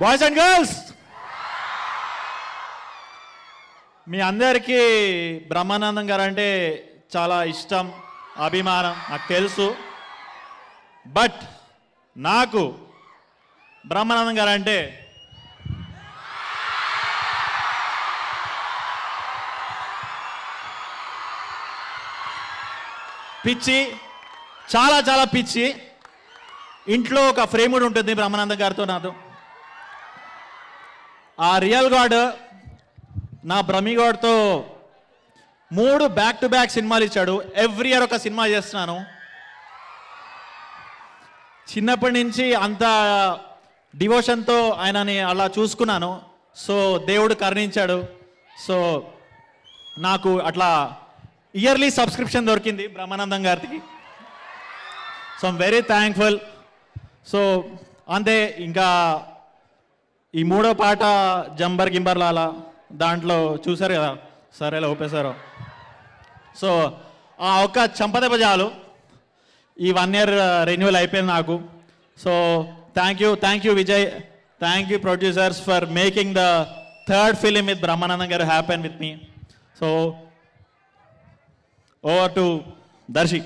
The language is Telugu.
బాయ్స్ అండ్ గర్ల్స్, మీ అందరికీ బ్రహ్మానందం గారు అంటే చాలా ఇష్టం, అభిమానం నాకు తెలుసు. బట్ నాకు బ్రహ్మానందం గారు అంటే పిచ్చి, చాలా చాలా పిచ్చి. ఇంట్లో ఒక ఫ్రేమ్ కూడా ఉంటుంది బ్రహ్మానందం గారితో నాతో. ఆ రియల్ గాడ్ నా బ్రహ్మిగాడ్తో 3 బ్యాక్ టు బ్యాక్ సినిమాలు ఇచ్చాడు. ఎవ్రీ ఇయర్ ఒక సినిమా చేస్తున్నాను. చిన్నప్పటి నుంచి అంత డివోషన్తో ఆయనని అలా చూసుకున్నాను. సో దేవుడు కరుణించాడు. సో నాకు అట్లా ఇయర్లీ సబ్స్క్రిప్షన్ దొరికింది బ్రహ్మానందం గారికి. So I'm very thankful. So అంతే. ఇంకా ఈ 3వ పాట జంబర్ గింబర్ లాలా, దాంట్లో చూసారు కదా సార్ ఎలా ఒప్పేశారో. సో ఆ ఒక్క చంపదెబ్బ చాలు, ఈ 1 year రెన్యువల్ అయిపోయింది నాకు. So thank you Vijay, thank you producers for making the 3rd film with Brahmanandam garu happen with me. So over to Darsi.